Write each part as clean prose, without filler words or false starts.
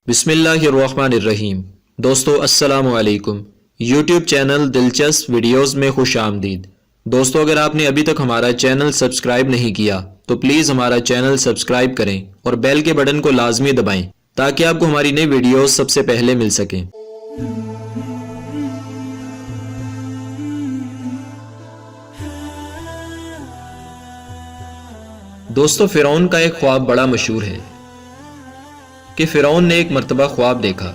بسم اللہ الرحمن الرحیم۔ دوستو السلام علیکم۔ یوٹیوب چینل دلچسپ ویڈیوز میں خوش آمدید۔ دوستو اگر آپ نے ابھی تک ہمارا چینل سبسکرائب نہیں کیا تو پلیز ہمارا چینل سبسکرائب کریں اور بیل کے بٹن کو لازمی دبائیں تاکہ آپ کو ہماری نئی ویڈیوز سب سے پہلے مل سکیں۔ دوستو فرعون کا ایک خواب بڑا مشہور ہے کہ فرعون نے ایک مرتبہ خواب دیکھا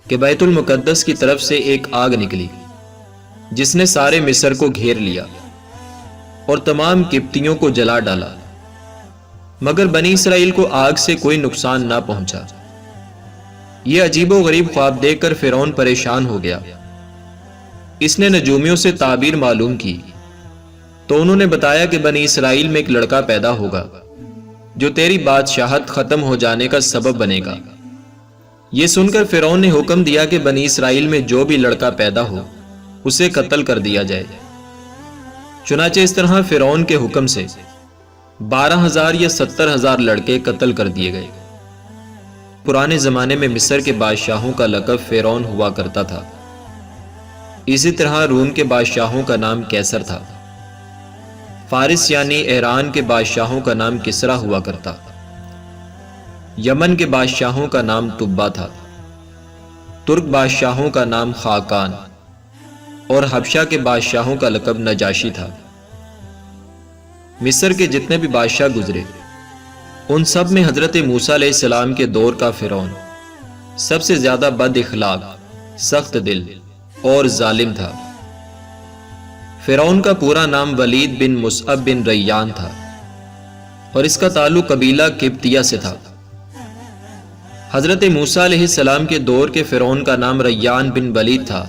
کہ بیت المقدس کی طرف سے ایک آگ نکلی جس نے سارے مصر کو گھیر لیا اور تمام قبطیوں کو جلا ڈالا، مگر بنی اسرائیل کو آگ سے کوئی نقصان نہ پہنچا۔ یہ عجیب و غریب خواب دیکھ کر فرعون پریشان ہو گیا۔ اس نے نجومیوں سے تعبیر معلوم کی تو انہوں نے بتایا کہ بنی اسرائیل میں ایک لڑکا پیدا ہوگا جو تیری بادشاہت ختم ہو جانے کا سبب بنے گا۔ یہ سن کر فرعون نے حکم دیا کہ بنی اسرائیل میں جو بھی لڑکا پیدا ہو اسے قتل کر دیا جائے۔ چنانچہ اس طرح فرعون کے حکم سے 12,000 یا 70,000 لڑکے قتل کر دیے گئے۔ پرانے زمانے میں مصر کے بادشاہوں کا لقب فرعون ہوا کرتا تھا۔ اسی طرح روم کے بادشاہوں کا نام کیسر تھا۔ فارس یعنی ایران کے بادشاہوں کا نام کسرا ہوا کرتا۔ یمن کے بادشاہوں کا نام تبا تھا۔ ترک بادشاہوں کا نام خاقان اور حبشہ کے بادشاہوں کا لقب نجاشی تھا۔ مصر کے جتنے بھی بادشاہ گزرے ان سب میں حضرت موسیٰ علیہ السلام کے دور کا فرعون سب سے زیادہ بد اخلاق، سخت دل اور ظالم تھا۔ فرعون کا پورا نام ولید بن مصعب بن ریان تھا اور اس کا تعلق قبیلہ قبطیہ سے تھا۔ حضرت موسیٰ علیہ السلام کے دور کے فرعون کا نام ریان بن ولید تھا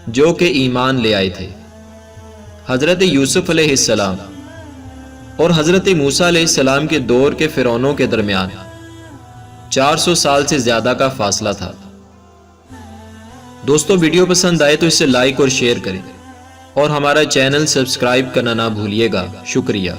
جو کہ ایمان لے آئے تھے۔ حضرت یوسف علیہ السلام اور حضرت موسیٰ علیہ السلام کے دور کے فرعونوں کے درمیان 400 سال سے زیادہ کا فاصلہ تھا۔ دوستو ویڈیو پسند آئے تو اسے لائک اور شیئر کریں اور ہمارا چینل سبسکرائب کرنا نہ بھولیے گا۔ شکریہ۔